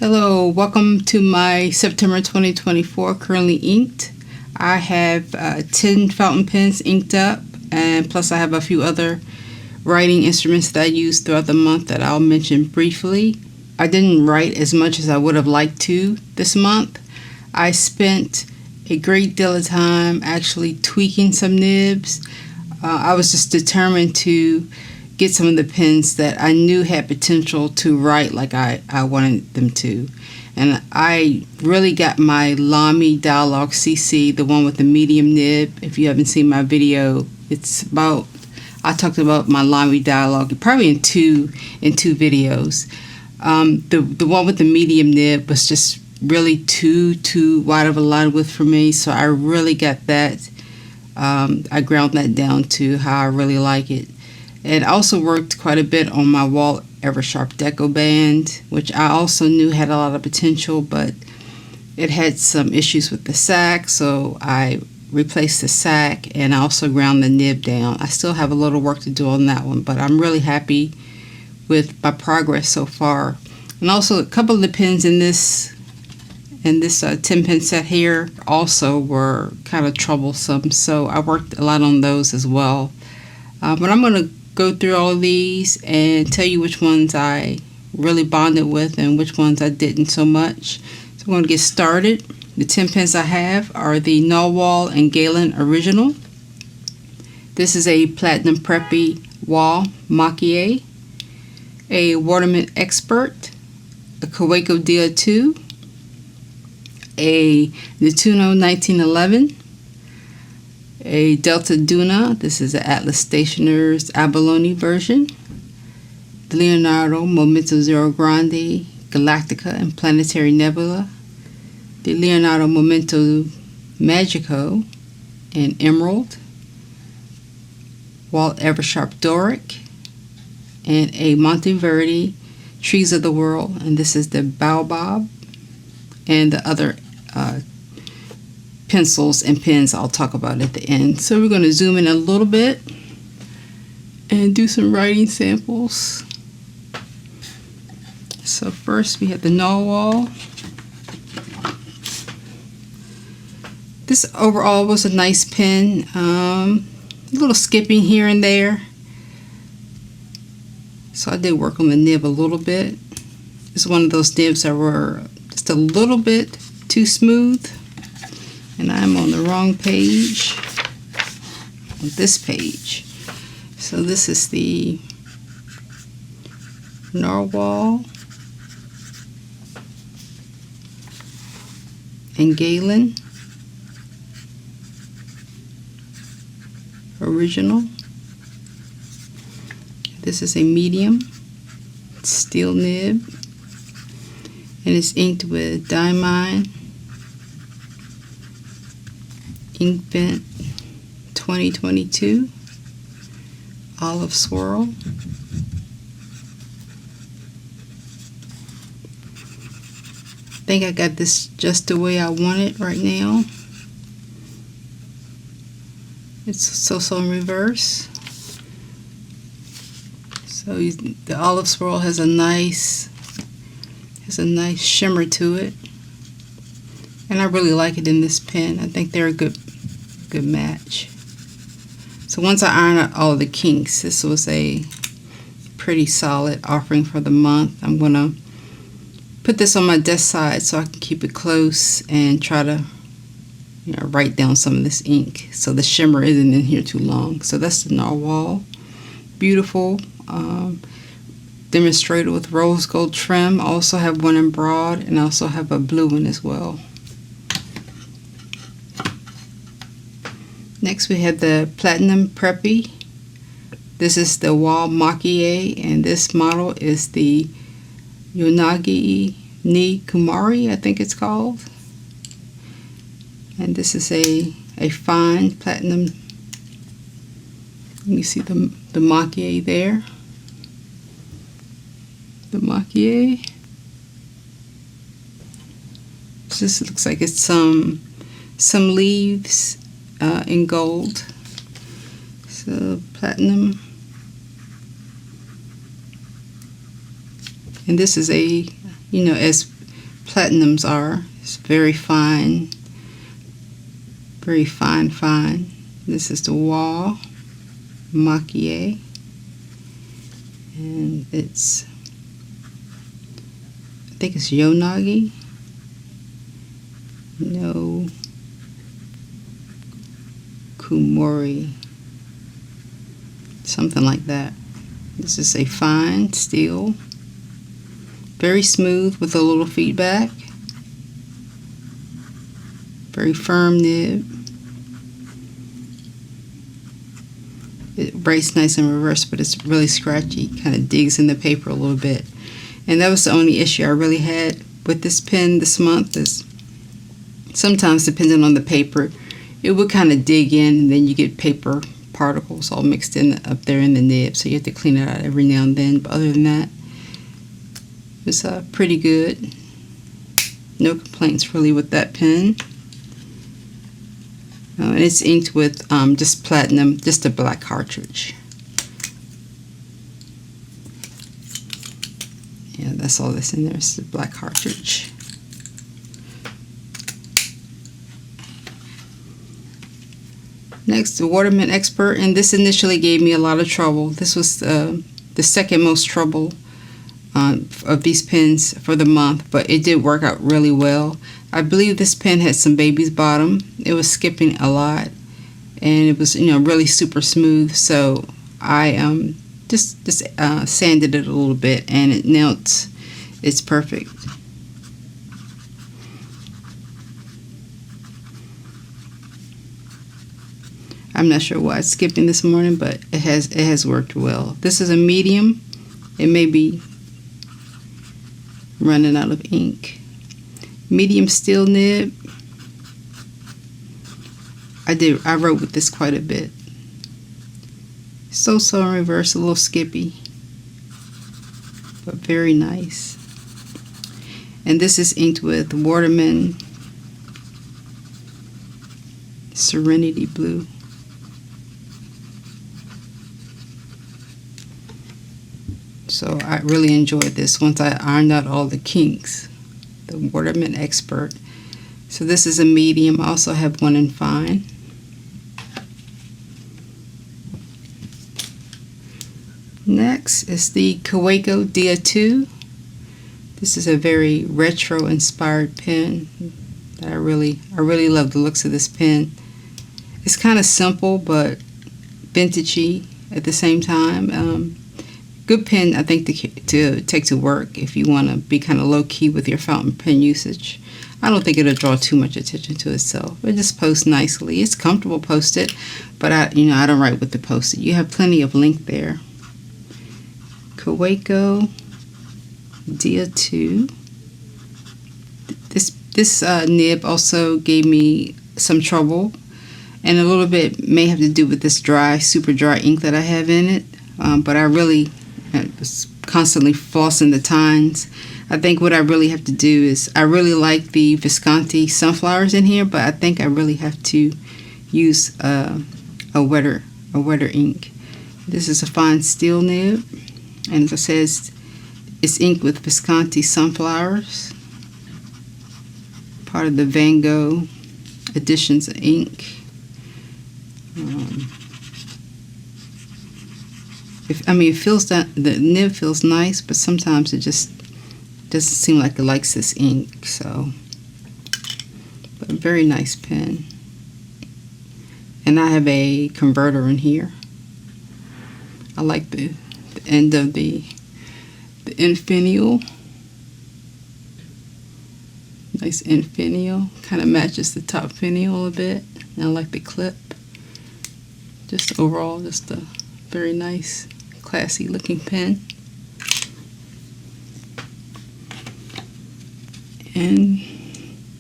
Hello, welcome to my September 2024 currently inked. I have 10 fountain pens inked up, and plus I have a few other writing instruments that I use throughout the month that I'll mention briefly. I didn't write as much as I would have liked to this month. I spent a great deal of time actually tweaking some nibs. I was just determined to get some of the pens that I knew had potential to write like I wanted them to. And I really got my Lamy Dialogue CC, the one with the medium nib. If you haven't seen my video, I talked about my Lamy Dialogue probably in two videos. The one with the medium nib was just really too wide of a line width for me, so I really got that. I ground that down to how I really like it. And also worked quite a bit on my Walt Eversharp Deco Band, which I also knew had a lot of potential, but it had some issues with the sack, so I replaced the sack and I also ground the nib down. I still have a little work to do on that one, but I'm really happy with my progress so far. And also a couple of the pens in this 10 pen set here also were kind of troublesome, so I worked a lot on those as well. But I'm going to go through all of these and tell you which ones I really bonded with and which ones I didn't so much. So I'm going to get started. The 10 pens I have are the Narwhal and Galen Original. This is a Platinum Preppy Wall Maki-e, a Waterman Expert, a Kaweco Dia 2, a Nettuno 1911, a Delta Duna. This is the Atlas Stationer's Abalone version. The Leonardo Momento Zero Grande, Galactica and Planetary Nebula. The Leonardo Momento Magico and Emerald. Walt Eversharp Doric. And a Monteverdi Trees of the World. And this is the Baobab. And the other pencils and pens I'll talk about at the end. So we're going to zoom in a little bit and do some writing samples. So first we have the Narwhal. This overall was a nice pen. A little skipping here and there. So I did work on the nib a little bit. It's one of those nibs that were just a little bit too smooth. And I'm on the wrong page, on this page. So this is the Narwhal and Galen Original. This is a medium steel nib, and it's inked with Diamine Inkbent 2022 Olive Swirl. I think I got this just the way I want it right now. It's so in reverse. So the Olive Swirl has a nice shimmer to it. And I really like it in this pen. I think they're a good match. So once I iron out all of the kinks, this was a pretty solid offering for the month. I'm going to put this on my desk side so I can keep it close and try to write down some of this ink so the shimmer isn't in here too long. So that's the Narwhal. Beautiful. Demonstrator with rose gold trim. I also have one in broad and I also have a blue one as well. Next we have the Platinum Preppy. This is the Wall Maki-e, and this model is the Yonagi ni Kumari, I think it's called. And this is a fine platinum. You see the Maki-e there. The Maki-e. This looks like it's some leaves in gold. So platinum. And this is a, as platinums are. It's very fine. Very fine. This is the wall maki-e, and it's, I think it's Yonagi. No Kumori, something like that. This is a fine steel, very smooth with a little feedback, very firm nib. It breaks nice in reverse, but it's really scratchy, kind of digs in the paper a little bit. And that was the only issue I really had with this pen this month, is sometimes, depending on the paper, it would kind of dig in, and then you get paper particles all mixed in up there in the nib, so you have to clean it out every now and then. But other than that, it's pretty good. No complaints really with that pen. And it's inked with just platinum, just a black cartridge. Yeah, that's all that's in there. It's the black cartridge. Next, the Waterman Expert, and this initially gave me a lot of trouble. This was the second most trouble of these pens for the month, but it did work out really well. I believe this pen had some baby's bottom. It was skipping a lot, and it was, really super smooth. So I just sanded it a little bit, and now it's perfect. I'm not sure why it's skipping this morning, but it has worked well. This is a medium. It may be running out of ink. Medium steel nib. I wrote with this quite a bit. So in reverse, a little skippy, but very nice. And this is inked with Waterman Serenity Blue. So I really enjoyed this once I ironed out all the kinks. The Waterman Expert. So this is a medium. I also have one in fine. Next is the Kaweco Dia 2. This is a very retro inspired pen. I really love the looks of this pen. It's kind of simple but vintagey at the same time. Good pen, I think, to take to work if you want to be kind of low-key with your fountain pen usage. I don't think it'll draw too much attention to itself. It just posts nicely. It's comfortable posted, but I don't write with the post-it. You have plenty of length there. Kaweco Dia 2. This nib also gave me some trouble, and a little bit may have to do with this super dry ink that I have in it. But I was constantly flossing the tines. I think what I really have to do is, I really like the Visconti sunflowers in here, but I think I really have to use a wetter ink. This is a fine steel nib, and as it says, it's inked with Visconti sunflowers, part of the Van Gogh editions of ink. It feels that the nib feels nice, but sometimes it just doesn't seem like it likes this ink. So, but a very nice pen. And I have a converter in here. I like the end of the end finial. Nice end finial. Kind of matches the top finial a bit. And I like the clip. Just overall, just a very nice, classy looking pen. And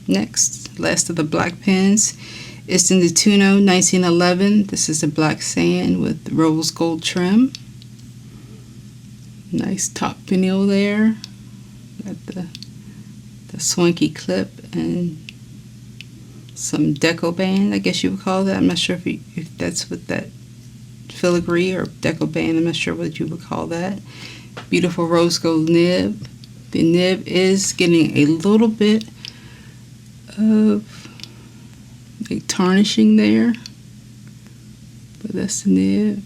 next, last of the black pens, it's in the Tuno 1911. This is a black sand with rose gold trim. Nice top finial there. Got the swanky clip and some deco band, I guess you would call that. I'm not sure if that's what that filigree or deco band, I'm not sure what you would call that. Beautiful rose gold nib, The nib is getting a little bit of a tarnishing there, but that's the nib.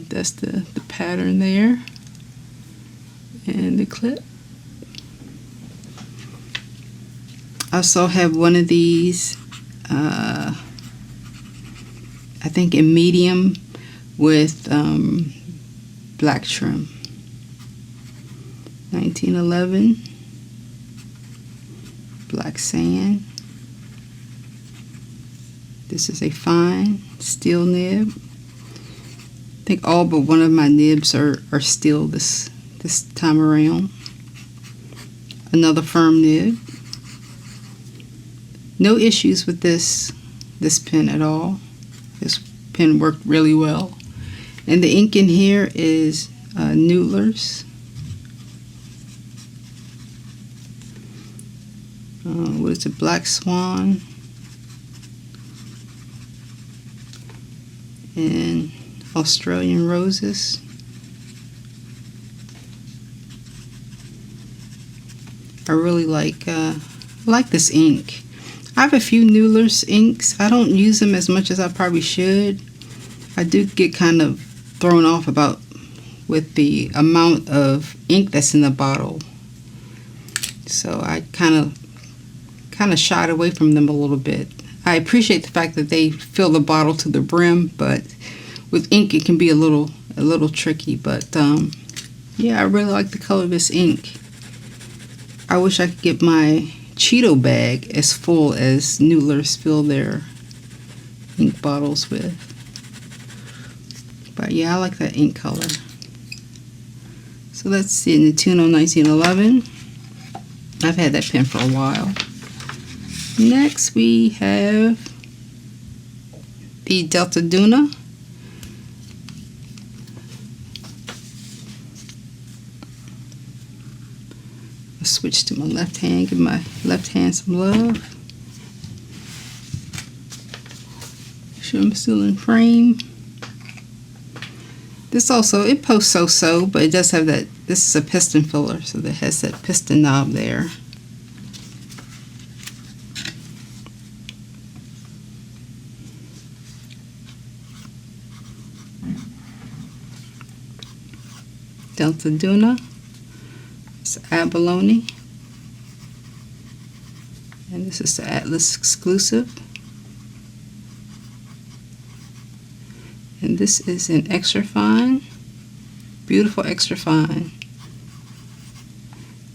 That's the pattern there, and the clip. I also have one of these, I think in medium with black trim. 1911 black sand. This is a fine steel nib. I think all but one of my nibs are steel this time around. Another firm nib. No issues with this pen at all. This pen worked really well. And the ink in here is Noodler's. What is it? Black Swan. And Australian Roses. I really like this ink. I have a few Noodler's inks. I don't use them as much as I probably should. I do get kind of thrown off with the amount of ink that's in the bottle. So I kind of shied away from them a little bit. I appreciate the fact that they fill the bottle to the brim, but with ink it can be a little tricky. But yeah, I really like the color of this ink. I wish I could get my Cheeto bag as full as Noodler's fill their ink bottles with. But yeah, I like that ink color. So that's in the Tuno 1911. I've had that pen for a while. Next we have the Delta Duna. I'll switch to my left hand, give my left hand some love. Make sure I'm still in frame. This also, it posts so-so, but it does have that, this is a piston filler, so that has that piston knob there. Delta Duna. It's abalone. And this is the Atlas exclusive. And this is an extra fine. Beautiful extra fine.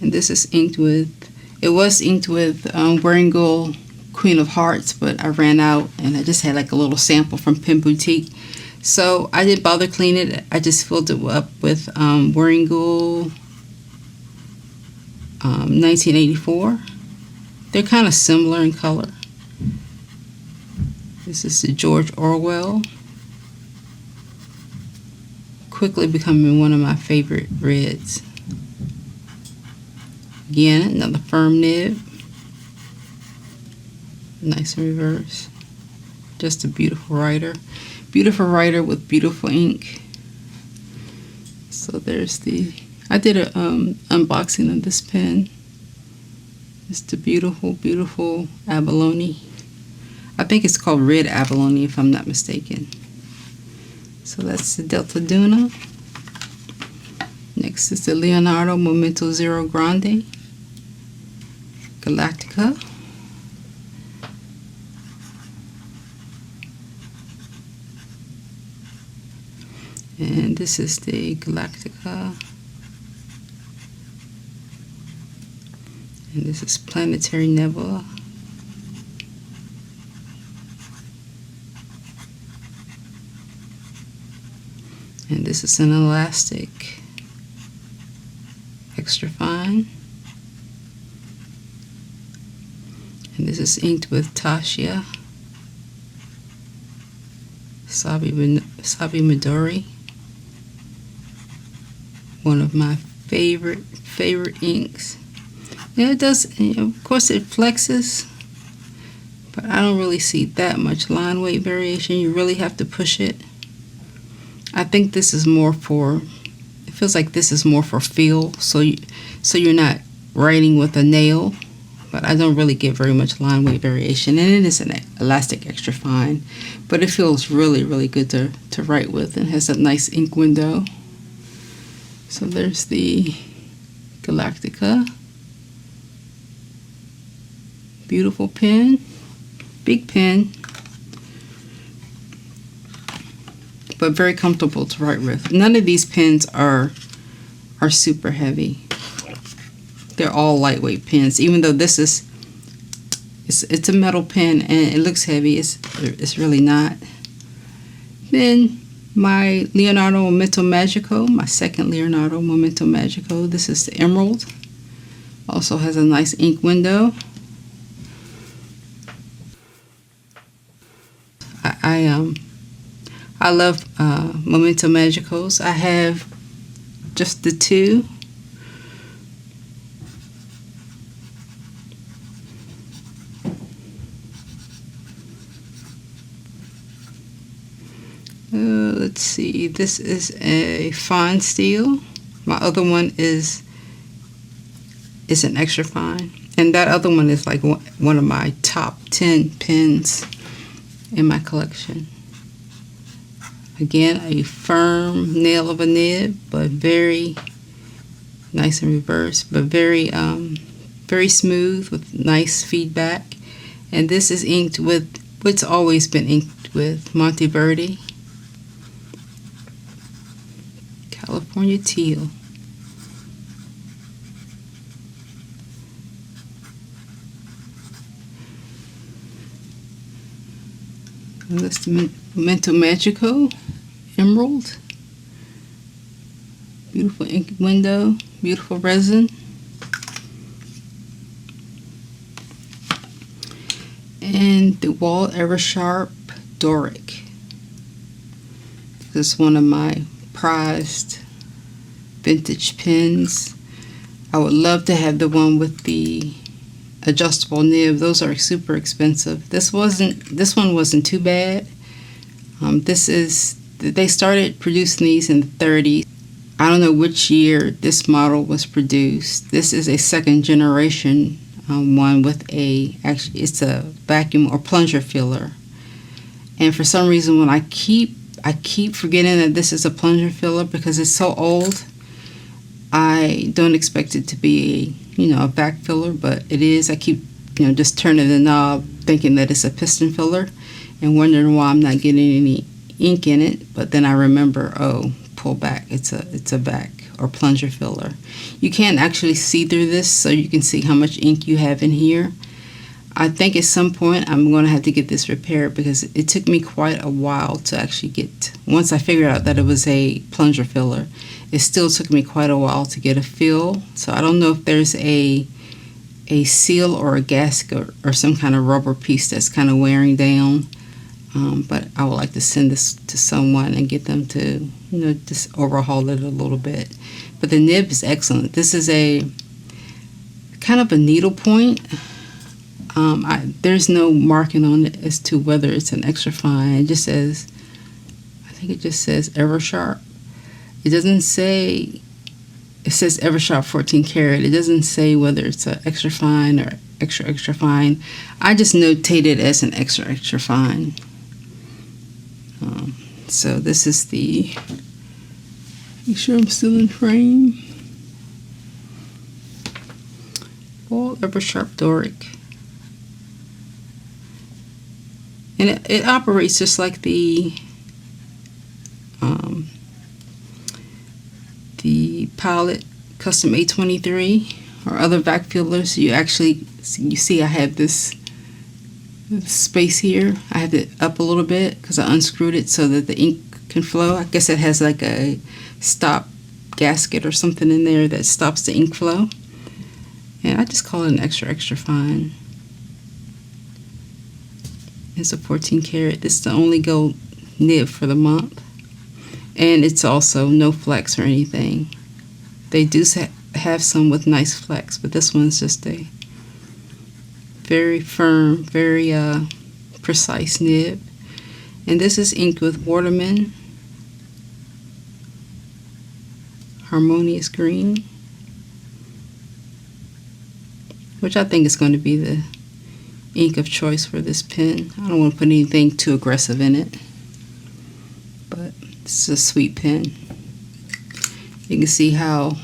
And this is inked with, it was inked with Wearingeul Queen of Hearts, but I ran out and I just had like a little sample from Pen Boutique. So I didn't bother cleaning it. I just filled it up with Wearingeul 1984. They're kind of similar in color. This is the George Orwell. Quickly becoming one of my favorite reds. Again, another firm nib. Nice in reverse. Just a beautiful writer. Beautiful writer with beautiful ink. So there's the, I did an unboxing of this pen. It's the beautiful, beautiful abalone. I think it's called red abalone if I'm not mistaken. So that's the Delta Duna. Next is the Leonardo Momento Zero Grande Galactica. And this is the Galactica. And this is Planetary Nebula. And this is an elastic, extra fine. And this is inked with Tasha Sabi Midori. One of my favorite inks. Yeah, it does, of course it flexes, but I don't really see that much line weight variation. You really have to push it. I think this is more for, it feels like this is more for feel, so you're not writing with a nail, but I don't really get very much line weight variation, and it is an elastic extra fine, but it feels really, really good to write with, and has a nice ink window. So there's the Galactica. Beautiful pen, big pen, but very comfortable to write with. None of these pens are super heavy. They're all lightweight pens, even though this is it's a metal pen and it looks heavy. It's really not. Then my Leonardo Momento Magico, my second Leonardo Momento Magico. This is the Emerald. Also has a nice ink window. I love Momento Magicos. I have just the two. Let's see. This is a fine steel. My other one is an extra fine, and that other one is like one of my top 10 pens in my collection. Again, a firm nail of a nib, but very nice in reverse, but very smooth with nice feedback. And this is inked with what's always been inked with, Monteverde California Teal. And that's the Memento Magico Emerald. Beautiful ink window, beautiful resin. And the Wall Eversharp Doric. This is one of my prized vintage pens. I would love to have the one with the adjustable nib. Those are super expensive. This one wasn't too bad. They started producing these in the 30s. I don't know which year this model was produced. This is a second generation one with actually it's a vacuum or plunger filler. And for some reason, when I keep forgetting that this is a plunger filler because it's so old. I don't expect it to be a vac filler, but it is. I keep just turning the knob thinking that it's a piston filler and wondering why I'm not getting any ink in it. But then I remember, oh, pull back, it's a vac or plunger filler. You can't actually see through this, so you can see how much ink you have in here. I think at some point I'm going to have to get this repaired because it took me quite a while to actually get, once I figured out that it was a plunger filler, it still took me quite a while to get a fill. So I don't know if there's a seal or a gasket or some kind of rubber piece that's kind of wearing down. But I would like to send this to someone and get them to, just overhaul it a little bit. But the nib is excellent. This is a kind of a needle point. There's no marking on it as to whether it's an extra fine. It just says, I think it just says Eversharp. It doesn't say, it says Eversharp 14 karat. It doesn't say whether it's an extra fine or extra fine. I just notate it as an extra fine. So this is the, make sure I'm still in frame. Wall Eversharp Doric. And it operates just like the Pilot Custom A23 or other vac fillers. You see I have this space here. I have it up a little bit because I unscrewed it so that the ink can flow. I guess it has like a stop gasket or something in there that stops the ink flow. And I just call it an extra fine. It's a 14 karat. This is the only gold nib for the month. And it's also no flex or anything. They do have some with nice flex, but this one's just a very firm, very precise nib. And this is inked with Waterman Harmonious Green. which I think is going to be the ink of choice for this pen. I don't want to put anything too aggressive in it, but this is a sweet pen. You can see how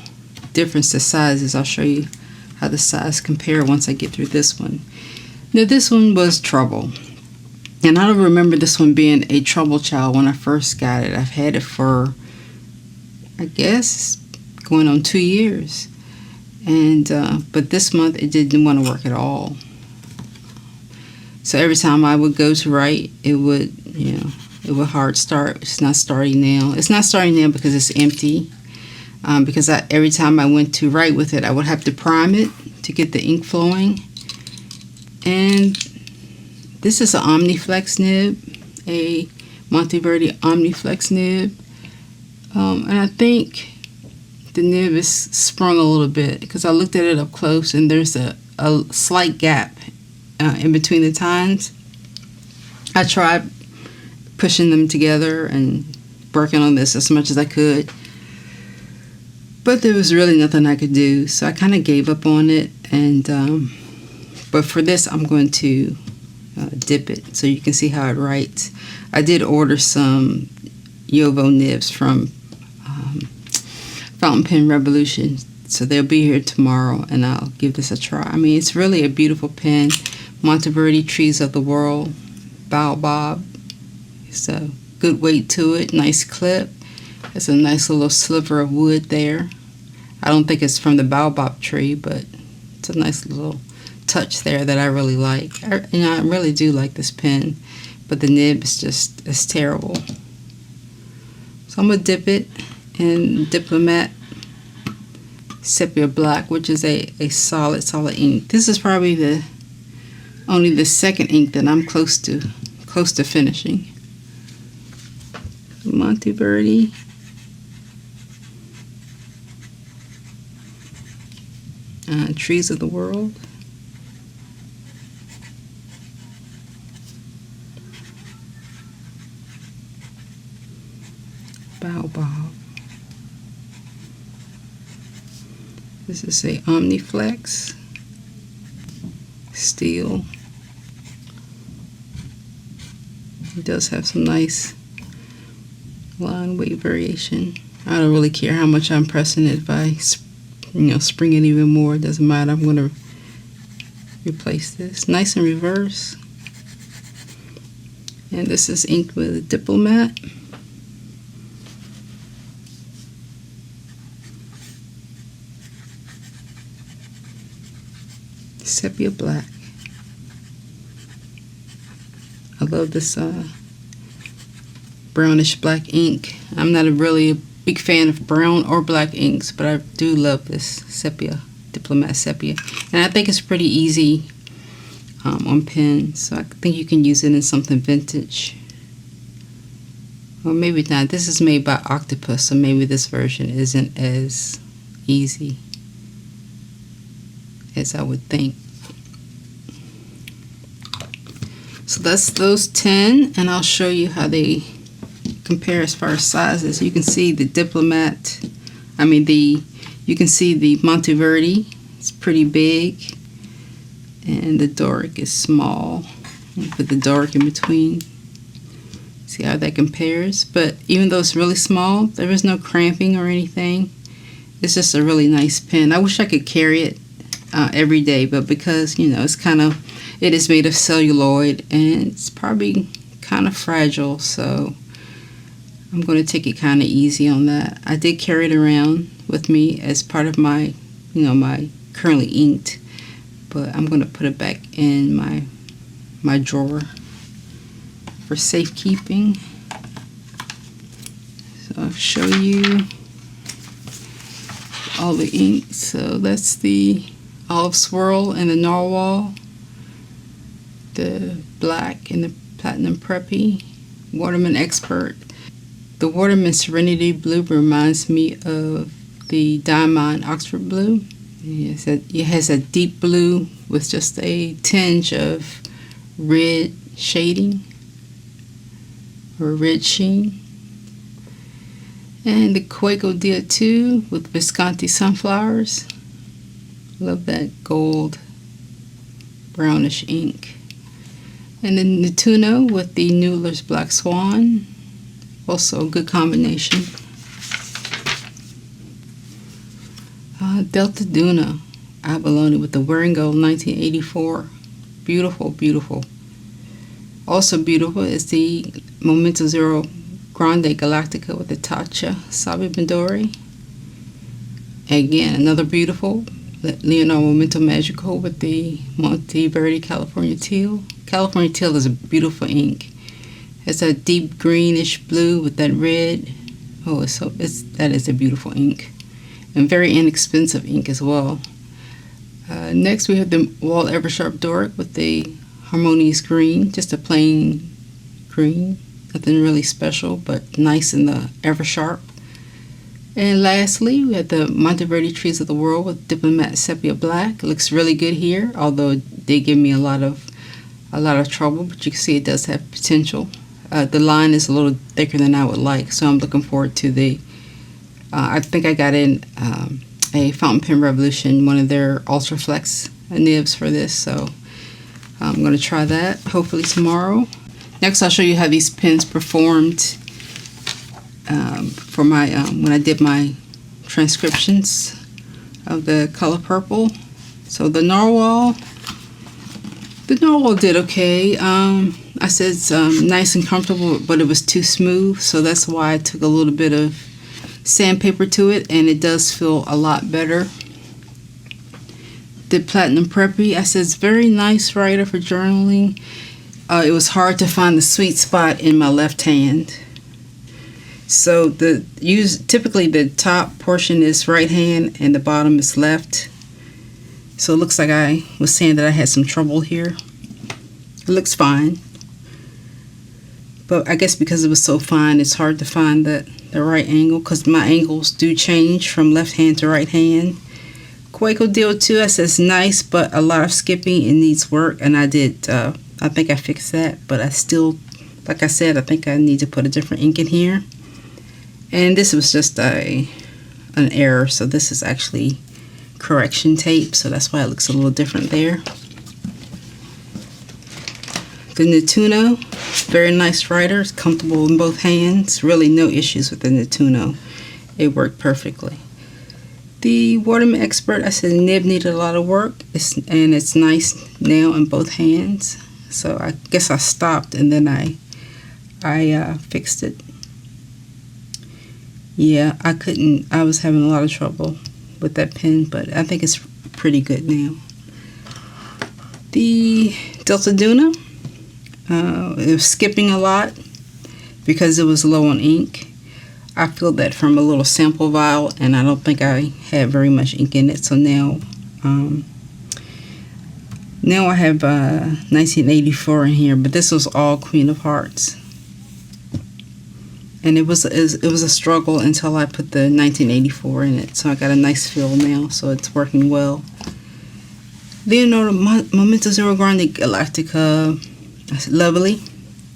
different the size is. I'll show you how the size compare once I get through this one. Now this one was trouble, and I don't remember this one being a trouble child when I first got it. I've had it for, I guess, going on 2 years, and but this month it didn't want to work at all. So every time I would go to write, it would, it would hard start. It's not starting now. It's not starting now because it's empty. Because every time I went to write with it, I would have to prime it to get the ink flowing. And this is an Omniflex nib, a Monteverdi Omniflex nib. And I think the nib is sprung a little bit because I looked at it up close and there's a slight gap in between the tines. I tried pushing them together and working on this as much as I could, but there was really nothing I could do, so I kind of gave up on it. And but for this, I'm going to dip it so you can see how it writes. I did order some Yovo nibs from Fountain Pen Revolution, so they'll be here tomorrow, and I'll give this a try. I mean, it's really a beautiful pen. Monteverdi Trees of the World, Baobab. It's a good weight to it, nice clip. It's a nice little sliver of wood there. I don't think it's from the Baobab tree, but it's a nice little touch there that I really like. I really do like this pen, but the nib is just, it's terrible. So I'm going to dip it in Diplomat Sepia Black, which is a solid ink. This is probably only the second ink that I'm close to finishing. Monteverdi. Trees of the World. Baobab. This is a Omniflex steel. It does have some nice line weight variation. I don't really care how much I'm pressing it. If I spring it even more, it doesn't matter. I'm going to replace this. Nice in reverse. And this is inked with a Diplomat. Sepia Black. I love this brownish black ink. I'm not really a big fan of brown or black inks, but I do love this Sepia, Diplomat Sepia. And I think it's pretty easy on pen, so I think you can use it in something vintage. Or maybe not. This is made by Octopus, so maybe this version isn't as easy as I would think. So that's those 10, and I'll show you how they compare as far as sizes. You can see the Diplomat, you can see the Monteverdi, it's pretty big, and the Doric is small. Put the Doric in between. See how that compares? But even though it's really small, there is no cramping or anything. It's just a really nice pen. I wish I could carry it every day, but because it is made of celluloid and it's probably kind of fragile, so I'm going to take it kind of easy on that. I did carry it around with me as part of my, my currently inked, but I'm going to put it back in my drawer for safekeeping. So I'll show you all the ink. So that's the Olive Swirl and the Narwhal, the black and the Platinum Preppy, Waterman Expert. The Waterman Serenity Blue reminds me of the Diamond Oxford Blue. It has a deep blue with just a tinge of red shading or red sheen. And the Cuego Dia 2 with Visconti Sunflowers. Love that gold brownish ink. And then the tuna with the Noodler's Black Swan, also a good combination. Delta Duna Abalone with the Waringo 1984, beautiful, beautiful. Also beautiful is the Momento Zero Grande Galactica with the Tatcha Sabi Midori. Again, another beautiful Leonardo Momento Magico with the Monte Verde California Teal. California Teal is a beautiful ink. It's a deep greenish blue with that red. Oh, that is a beautiful ink. And very inexpensive ink as well. Next we have the Walt Eversharp Doric with the Harmonious Green, just a plain green, nothing really special, but nice in the Eversharp. And lastly, we have the Monteverde Trees of the World with Diplomat Sepia Black. It looks really good here, although it did give me a lot of trouble, but you can see it does have potential. The line is a little thicker than I would like, so I'm looking forward to the I think I got in a Fountain Pen Revolution, one of their Ultraflex nibs for this, so I'm going to try that hopefully tomorrow. Next, I'll show you how these pens performed for my when I did my transcriptions of the color purple. So the narwhal did okay. I said it's nice and comfortable, but it was too smooth, so that's why I took a little bit of sandpaper to it, and it does feel a lot better. The Platinum Preppy, I said it's very nice writer for journaling. It was hard to find the sweet spot in my left hand. So typically the top portion is right hand and the bottom is left. So it looks like I was saying that I had some trouble here. It looks fine, but I guess because it was so fine, it's hard to find the right angle, because my angles do change from left hand to right hand. Quaco Deal 2, I said it's nice, but a lot of skipping, it needs work, and I think I fixed that, but I still, like I said, I think I need to put a different ink in here. And this was just an error, so this is actually correction tape, so that's why it looks a little different there. The Natuno, very nice writer, it's comfortable in both hands, really no issues with the Natuno. It worked perfectly. The Waterman Expert, I said the nib needed a lot of work, and it's nice now in both hands. So I guess I stopped and then I fixed it. Yeah, I was having a lot of trouble with that pen, but I think it's pretty good now. The Delta Duna, it was skipping a lot because it was low on ink. I filled that from a little sample vial, and I don't think I had very much ink in it. So now I have 1984 in here, but this was all Queen of Hearts, and it was a struggle until I put the 1984 in it. So I got a nice fill now, so it's working well. Leonardo Momento Zero Grande Galactica, lovely.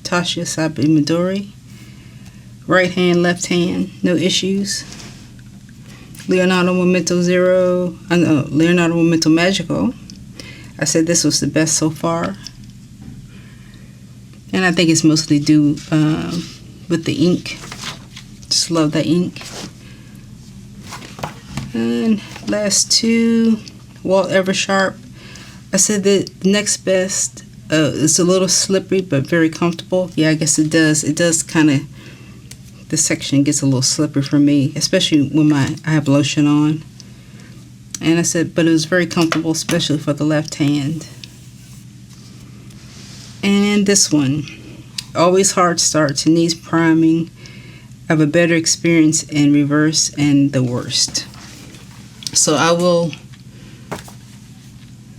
Tasha Sabi Midori. Right hand, left hand, no issues. Leonardo Momento Magico. I said this was the best so far. And I think it's mostly due with the ink. Just love that ink. And last two, Walt Eversharp. I said the next best. It's a little slippery, but very comfortable. Yeah, I guess it does. It does kind of, the section gets a little slippery for me, especially when I have lotion on. And I said, but it was very comfortable, especially for the left hand. And this one, always hard starts, it needs priming. I have a better experience in reverse and the worst. So I will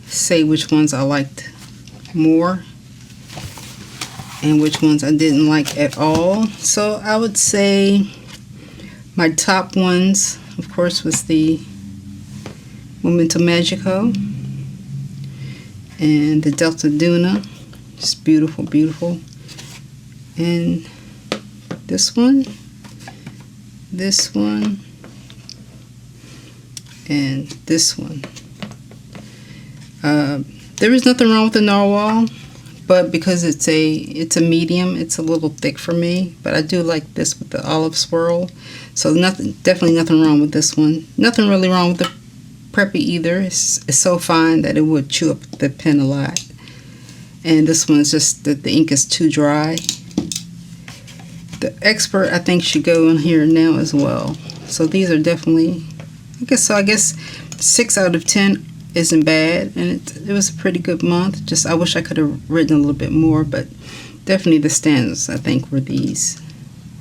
say which ones I liked more and which ones I didn't like at all. So I would say my top ones, of course, was the Momento Magico and the Delta Duna. Just beautiful, beautiful. And this one, and this one. There is nothing wrong with the narwhal, but because it's a medium, it's a little thick for me. But I do like this with the olive swirl. So definitely nothing wrong with this one. Nothing really wrong with the Preppy either. It's so fine that it would chew up the pen a lot. And this one is just that the ink is too dry. The Expert, I think, should go in here now as well. So these are definitely, I guess 6 out of 10 isn't bad, and it was a pretty good month. Just I wish I could have written a little bit more, but definitely the stands, I think, were these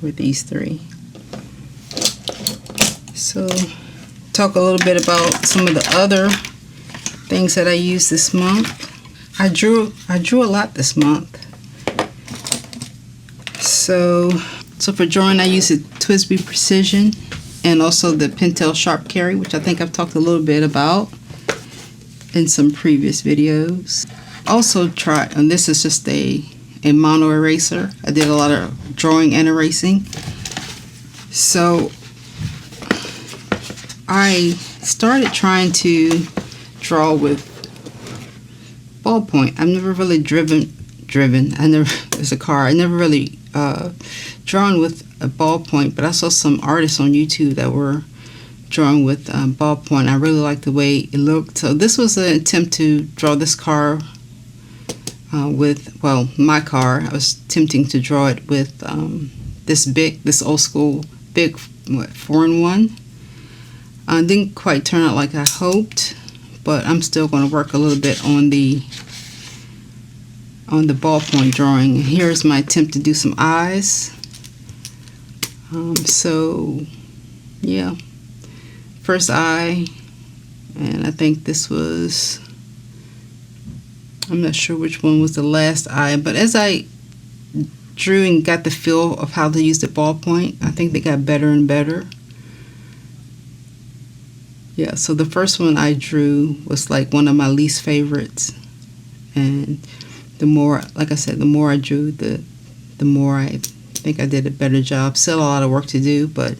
3. So talk a little bit about some of the other things that I used this month. I drew a lot this month. So for drawing, I used a TWSBI Precision and also the Pentel Sharp Carry, which I think I've talked a little bit about in some previous videos. Also tried, and this is just a mono eraser. I did a lot of drawing and erasing. So I started trying to draw with ballpoint. I've never really driven. It's a car. I never really drawn with a ballpoint, but I saw some artists on YouTube that were drawing with ballpoint. I really liked the way it looked. So this was an attempt to draw this car with, well, my car. I was attempting to draw it with this old school big 4-in-1. Didn't quite turn out like I hoped, but I'm still going to work a little bit on the ballpoint drawing. Here's my attempt to do some eyes. So yeah, first eye, and I think this was, I'm not sure which one was the last eye, but as I drew and got the feel of how to use the ballpoint, I think they got better and better. Yeah, so the first one I drew was like one of my least favorites, and the more, like I said, the more I drew, the more I think I did a better job. Still a lot of work to do, but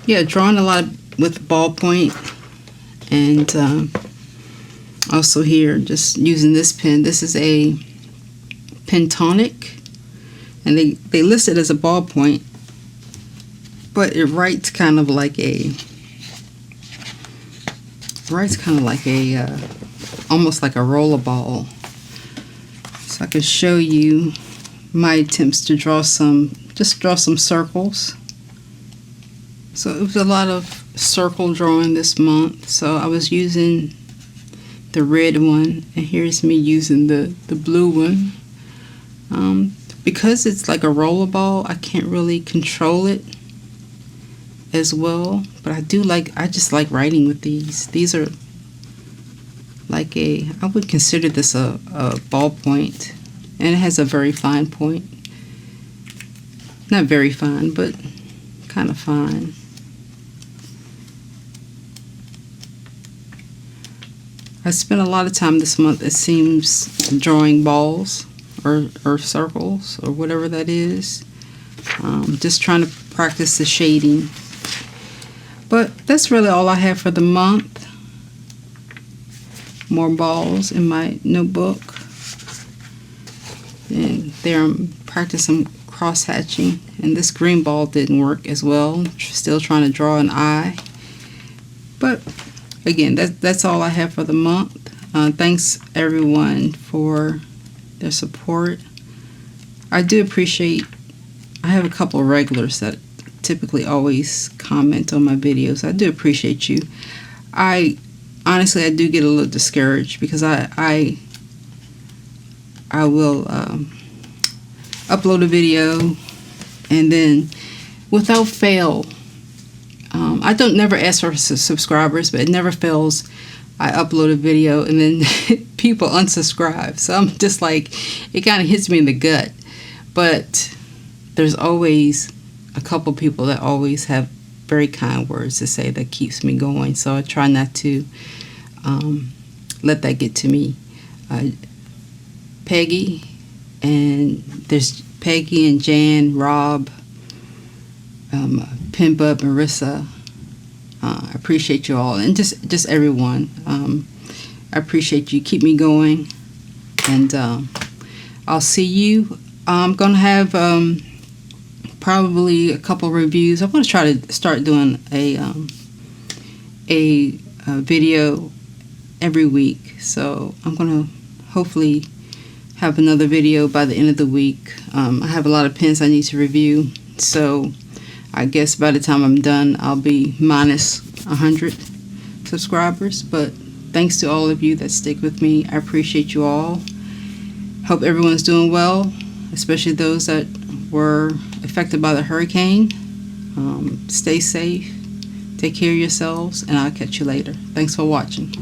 yeah, drawing a lot with ballpoint, and also here just using this pen. This is a Pentonic, and they list it as a ballpoint, but it writes kind of like a almost like a rollerball. So I could show you my attempts to draw some circles. So it was a lot of circle drawing this month. So I was using the red one, and here's me using the blue one. Because it's like a rollerball, I can't really control it as well, but I just like writing with these. These are like I would consider this a ballpoint, and it has a very fine point. Not very fine, but kind of fine. I spent a lot of time this month, it seems, drawing balls or circles or whatever that is. Just trying to practice the shading. But that's really all I have for the month. More balls in my notebook. And there I'm practicing cross-hatching. And this green ball didn't work as well. Still trying to draw an eye. But again, that's all I have for the month. Thanks everyone for their support. I do appreciate, I have a couple of regulars that typically always comment on my videos. I do appreciate you. Honestly, I do get a little discouraged because I will upload a video, and then without fail, I don't never ask for subscribers, but it never fails. I upload a video and then people unsubscribe. So I'm just like, it kind of hits me in the gut. But there's always a couple people that always have very kind words to say that keeps me going. So I try not to let that get to me. Peggy, and there's Peggy and Jan, Rob, Pinbub, Marissa. I appreciate you all, and just everyone. I appreciate you. Keep me going. And I'll see you. I'm going to have probably a couple reviews. I'm going to try to start doing a video every week. So I'm going to hopefully have another video by the end of the week. I have a lot of pens I need to review. So I guess by the time I'm done, I'll be minus 100 subscribers. But thanks to all of you that stick with me. I appreciate you all. Hope everyone's doing well, especially those that were affected by the hurricane. Stay safe. Take care of yourselves, and I'll catch you later. Thanks for watching.